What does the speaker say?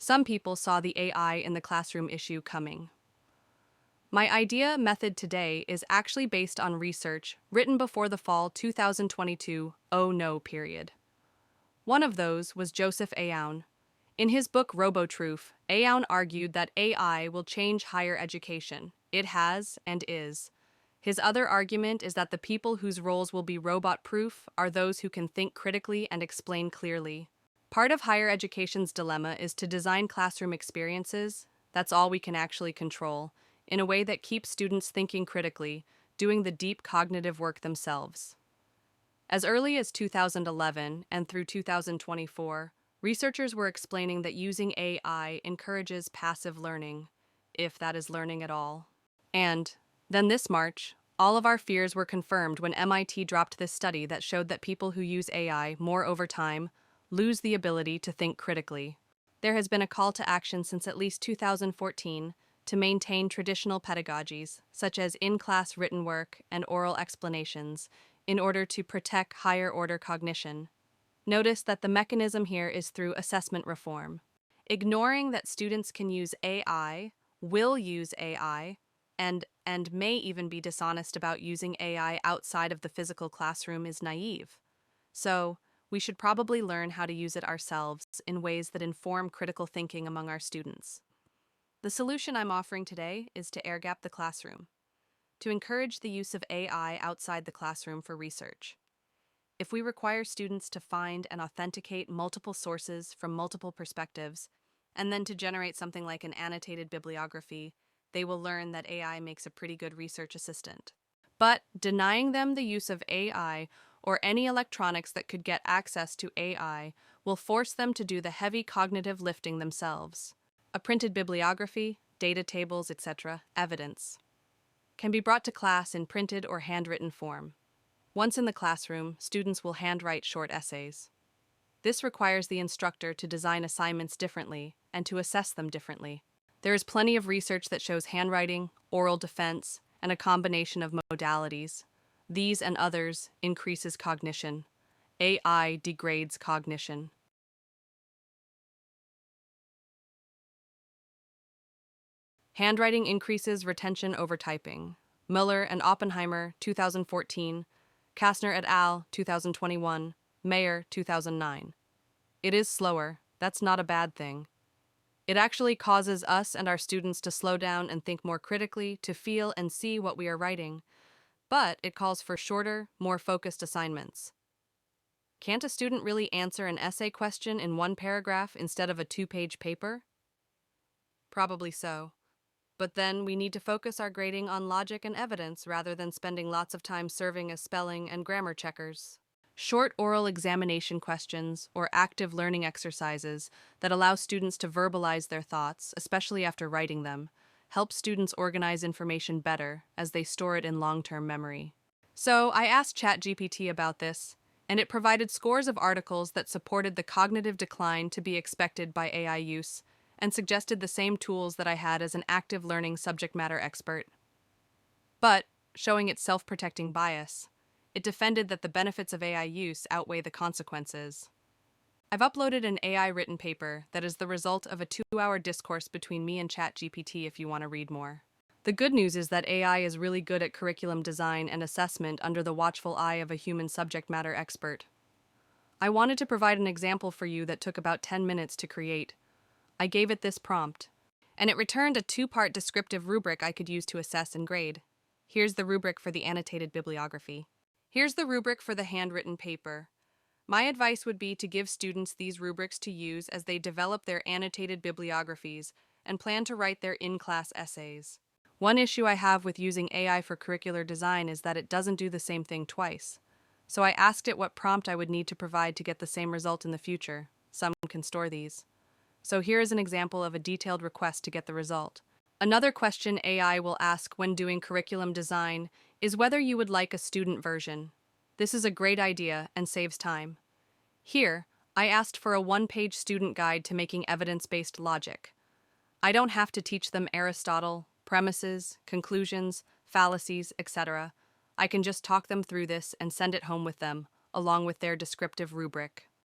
Some people saw the AI in the classroom issue coming. My idea method today is actually based on research written before the fall 2022 "Oh no" period. One of those was Joseph Aoun. In his book Robotruth, Aoun argued that AI will change higher education. It has and is. His other argument is that the people whose roles will be robot-proof are those who can think critically and explain clearly. Part of higher education's dilemma is to design classroom experiences, that's all we can actually control, in a way that keeps students thinking critically, doing the deep cognitive work themselves. As early as 2011 and through 2024, researchers were explaining that using AI encourages passive learning, if that is learning at all. And then this March, all of our fears were confirmed when MIT dropped this study that showed that people who use AI more over time lose the ability to think critically. There has been a call to action since at least 2014 to maintain traditional pedagogies, such as in-class written work and oral explanations, in order to protect higher-order cognition. Notice that the mechanism here is through assessment reform. Ignoring that students can use AI, will use AI, and may even be dishonest about using AI outside of the physical classroom is naive. So, we should probably learn how to use it ourselves in ways that inform critical thinking among our students. The solution I'm offering today is to airgap the classroom, to encourage the use of AI outside the classroom for research. If we require students to find and authenticate multiple sources from multiple perspectives, and then to generate something like an annotated bibliography, they will learn that AI makes a pretty good research assistant. But denying them the use of AI or any electronics that could get access to AI will force them to do the heavy cognitive lifting themselves. A printed bibliography, data tables, etc., evidence, can be brought to class in printed or handwritten form. Once in the classroom, students will handwrite short essays. This requires the instructor to design assignments differently and to assess them differently. There is plenty of research that shows handwriting, oral defense, and a combination of modalities. These and others increases cognition. AI degrades cognition. Handwriting increases retention over typing. Muller and Oppenheimer, 2014, Kastner et al., 2021, Mayer, 2009. It is slower. That's not a bad thing. It actually causes us and our students to slow down and think more critically, to feel and see what we are writing. But it calls for shorter, more focused assignments. Can't a student really answer an essay question in one paragraph instead of a 2-page paper? Probably so. But then we need to focus our grading on logic and evidence rather than spending lots of time serving as spelling and grammar checkers. Short oral examination questions or active learning exercises that allow students to verbalize their thoughts, especially after writing them, help students organize information better as they store it in long-term memory. So I asked ChatGPT about this, and it provided scores of articles that supported the cognitive decline to be expected by AI use, and suggested the same tools that I had as an active learning subject matter expert. But, showing its self-protecting bias, it defended that the benefits of AI use outweigh the consequences. I've uploaded an AI-written paper that is the result of a 2-hour discourse between me and ChatGPT if you want to read more. The good news is that AI is really good at curriculum design and assessment under the watchful eye of a human subject matter expert. I wanted to provide an example for you that took about 10 minutes to create. I gave it this prompt, and it returned a 2-part descriptive rubric I could use to assess and grade. Here's the rubric for the annotated bibliography. Here's the rubric for the handwritten paper. My advice would be to give students these rubrics to use as they develop their annotated bibliographies and plan to write their in-class essays. One issue I have with using AI for curricular design is that it doesn't do the same thing twice. So I asked it what prompt I would need to provide to get the same result in the future. Some can store these. So here is an example of a detailed request to get the result. Another question AI will ask when doing curriculum design is whether you would like a student version. This is a great idea and saves time. Here, I asked for a 1-page student guide to making evidence-based logic. I don't have to teach them Aristotle, premises, conclusions, fallacies, etc. I can just talk them through this and send it home with them, along with their descriptive rubric.